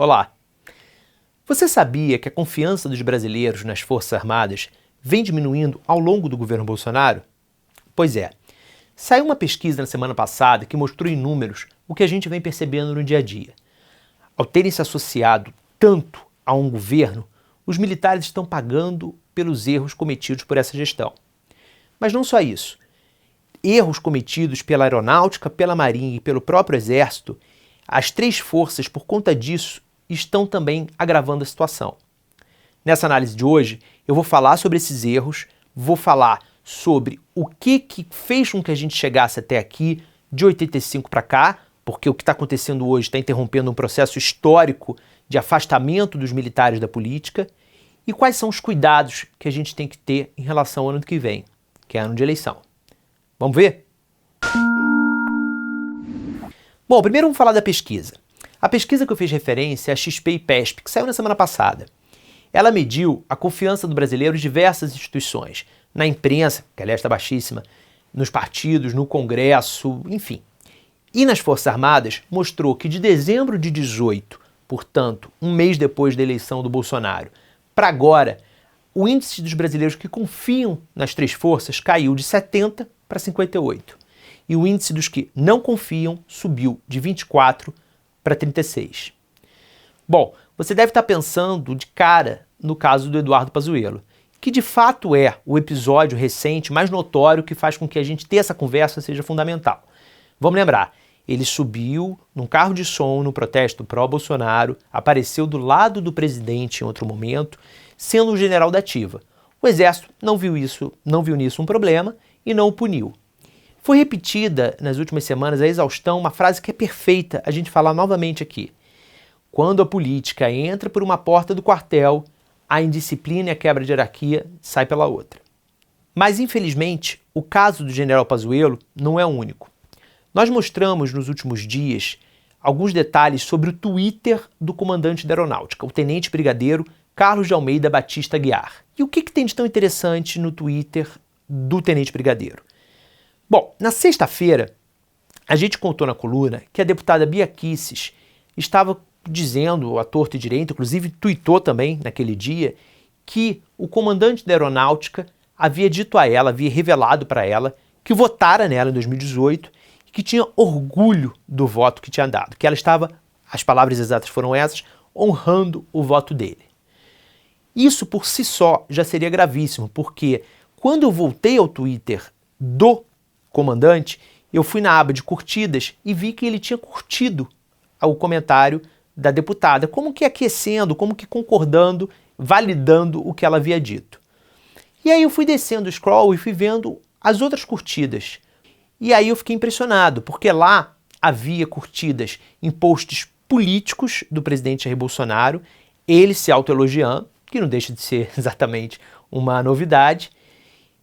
Olá! Você sabia que a confiança dos brasileiros nas Forças Armadas vem diminuindo ao longo do governo Bolsonaro? Pois é, saiu uma pesquisa na semana passada que mostrou em números o que a gente vem percebendo no dia a dia. Ao terem se associado tanto a um governo, os militares estão pagando pelos erros cometidos por essa gestão. Mas não só isso. Erros cometidos pela Aeronáutica, pela Marinha e pelo próprio Exército, as três forças, por conta disso, estão também agravando a situação. Nessa análise de hoje, eu vou falar sobre esses erros, vou falar sobre o que fez com que a gente chegasse até aqui, de 85 para cá, porque o que está acontecendo hoje está interrompendo um processo histórico de afastamento dos militares da política, e quais são os cuidados que a gente tem que ter em relação ao ano que vem, que é ano de eleição. Vamos ver? Bom, primeiro vamos falar da pesquisa. A pesquisa que eu fiz referência é a XP e PESP, que saiu na semana passada. Ela mediu a confiança do brasileiro em diversas instituições, na imprensa, que aliás está baixíssima, nos partidos, no Congresso, enfim. E nas Forças Armadas mostrou que de dezembro de 2018, portanto, um mês depois da eleição do Bolsonaro, para agora, o índice dos brasileiros que confiam nas três forças caiu de 70 para 58. E o índice dos que não confiam subiu de 24 para 36. Bom, você deve estar pensando de cara no caso do Eduardo Pazuello, que de fato é o episódio recente mais notório que faz com que a gente ter essa conversa seja fundamental. Vamos lembrar, ele subiu num carro de som no protesto pró-Bolsonaro, apareceu do lado do presidente em outro momento, sendo um general da ativa. O Exército não viu nisso um problema e não o puniu. Foi repetida nas últimas semanas a exaustão uma frase que é perfeita a gente falar novamente aqui. Quando a política entra por uma porta do quartel, a indisciplina e a quebra de hierarquia sai pela outra. Mas, infelizmente, o caso do general Pazuello não é o único. Nós mostramos nos últimos dias alguns detalhes sobre o Twitter do comandante da Aeronáutica, o tenente brigadeiro Carlos de Almeida Batista Aguiar. E o que tem de tão interessante no Twitter do tenente brigadeiro? Bom, na sexta-feira, a gente contou na coluna que a deputada Bia Kicis estava dizendo, à torto e direito, inclusive tuitou também naquele dia, que o comandante da Aeronáutica havia dito a ela, havia revelado para ela, que votara nela em 2018 e que tinha orgulho do voto que tinha dado, que ela estava, as palavras exatas foram essas, honrando o voto dele. Isso por si só já seria gravíssimo, porque quando eu voltei ao Twitter do comandante, eu fui na aba de curtidas e vi que ele tinha curtido o comentário da deputada, como que aquecendo, como que concordando, validando o que ela havia dito. E aí eu fui descendo o scroll e fui vendo as outras curtidas. E aí eu fiquei impressionado, porque lá havia curtidas em posts políticos do presidente Jair Bolsonaro, ele se autoelogiando, que não deixa de ser exatamente uma novidade,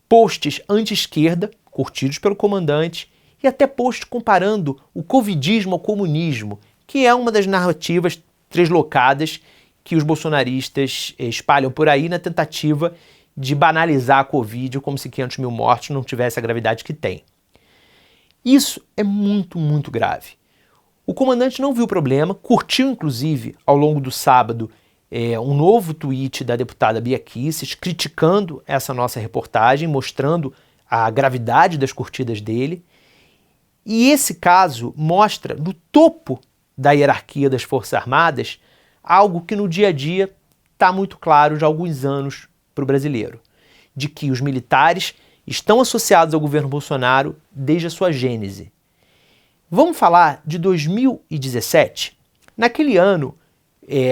posts anti-esquerda, curtidos pelo comandante, e até posts comparando o covidismo ao comunismo, que é uma das narrativas translocadas que os bolsonaristas espalham por aí na tentativa de banalizar a Covid como se 500 mil mortos não tivesse a gravidade que tem. Isso é muito, muito grave. O comandante não viu o problema, curtiu inclusive ao longo do sábado um novo tweet da deputada Bia Kicis criticando essa nossa reportagem, mostrando a gravidade das curtidas dele. E esse caso mostra no topo da hierarquia das Forças Armadas algo que no dia a dia está muito claro já há alguns anos para o brasileiro, de que os militares estão associados ao governo Bolsonaro desde a sua gênese. Vamos falar de 2017? Naquele ano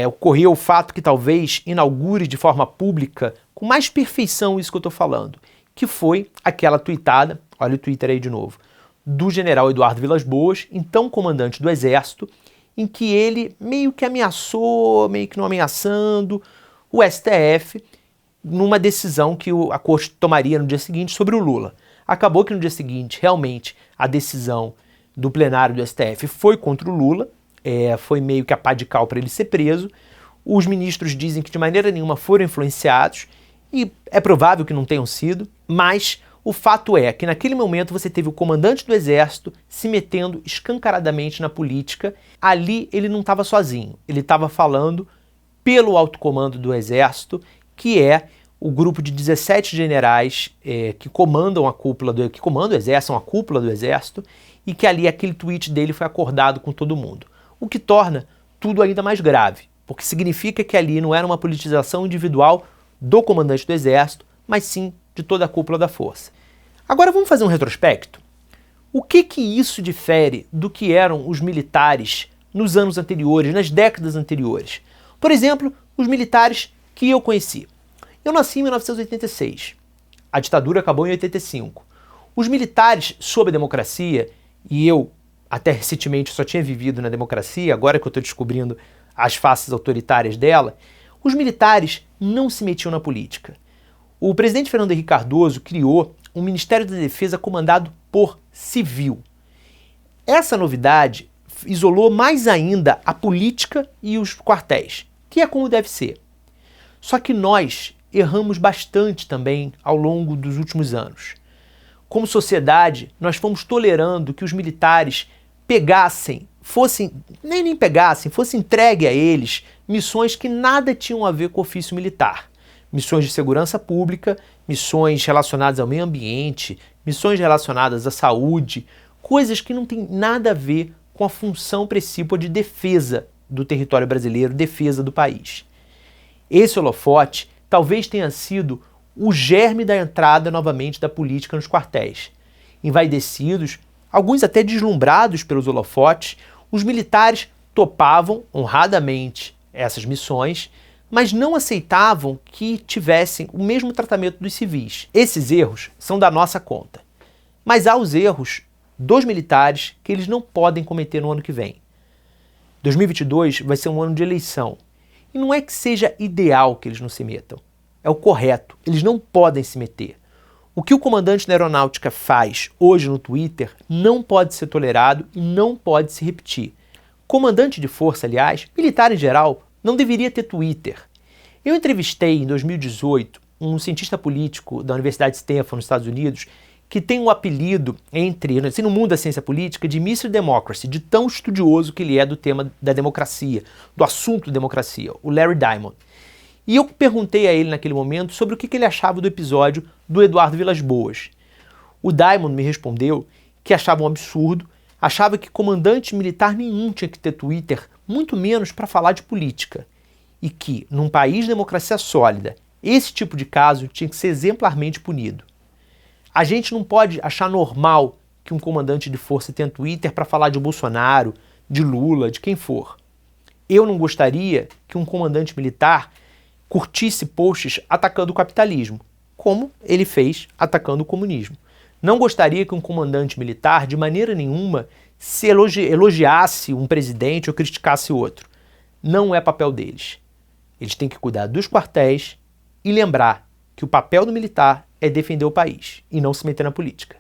ocorreu o fato que talvez inaugure de forma pública com mais perfeição isso que eu estou falando, que foi aquela tuitada, olha o Twitter aí de novo, do general Eduardo Vilas Boas, então comandante do Exército, em que ele meio que ameaçou, meio que não ameaçando, o STF numa decisão que a corte tomaria no dia seguinte sobre o Lula. Acabou que no dia seguinte, realmente, a decisão do plenário do STF foi contra o Lula, foi meio que a pá de cal para ele ser preso. Os ministros dizem que de maneira nenhuma foram influenciados, e é provável que não tenham sido, mas O fato é que naquele momento você teve o comandante do exército se metendo escancaradamente na política. Ali ele não estava sozinho, ele estava falando pelo alto comando do exército, que é o grupo de 17 generais que comandam que comandam o exército, são a cúpula do exército, e que ali aquele tweet dele foi acordado com todo mundo. O que torna tudo ainda mais grave, porque significa que ali não era uma politização individual do comandante do exército, mas sim de toda a cúpula da força. Agora vamos fazer um retrospecto? O que isso difere do que eram os militares nos anos anteriores, nas décadas anteriores? Por exemplo, os militares que eu conheci. Eu nasci em 1986. A ditadura acabou em 85. Os militares sob a democracia, e eu até recentemente só tinha vivido na democracia, agora que eu estou descobrindo as faces autoritárias dela, os militares não se metiam na política. O presidente Fernando Henrique Cardoso criou um Ministério da Defesa comandado por civil. Essa novidade isolou mais ainda a política e os quartéis, que é como deve ser. Só que nós erramos bastante também ao longo dos últimos anos. Como sociedade, nós fomos tolerando que os militares fossem entregue a eles missões que nada tinham a ver com o ofício militar. Missões de segurança pública, missões relacionadas ao meio ambiente, missões relacionadas à saúde, coisas que não têm nada a ver com a função principal de defesa do território brasileiro, defesa do país. Esse holofote talvez tenha sido o germe da entrada novamente da política nos quartéis. Envaidecidos, alguns até deslumbrados pelos holofotes, os militares topavam honradamente essas missões, mas não aceitavam que tivessem o mesmo tratamento dos civis. Esses erros são da nossa conta. Mas há os erros dos militares que eles não podem cometer no ano que vem. 2022 vai ser um ano de eleição. E não é que seja ideal que eles não se metam. É o correto. Eles não podem se meter. O que o comandante da aeronáutica faz hoje no Twitter não pode ser tolerado e não pode se repetir. Comandante de força, aliás, militar em geral, não deveria ter Twitter. Eu entrevistei em 2018 um cientista político da Universidade de Stanford, nos Estados Unidos, que tem um apelido no mundo da ciência política de Mr. Democracy, de tão estudioso que ele é do tema da democracia, do assunto democracia, o Larry Diamond. E eu perguntei a ele naquele momento sobre o que ele achava do episódio do Eduardo Vilas Boas. O Diamond me respondeu que achava um absurdo, achava que comandante militar nenhum tinha que ter Twitter, muito menos para falar de política. E que, num país de democracia sólida, esse tipo de caso tinha que ser exemplarmente punido. A gente não pode achar normal que um comandante de força tenha Twitter para falar de Bolsonaro, de Lula, de quem for. Eu não gostaria que um comandante militar curtisse posts atacando o capitalismo, como ele fez atacando o comunismo. Não gostaria que um comandante militar, de maneira nenhuma, se elogiasse um presidente ou criticasse outro. Não é papel deles. Eles têm que cuidar dos quartéis e lembrar que o papel do militar é defender o país e não se meter na política.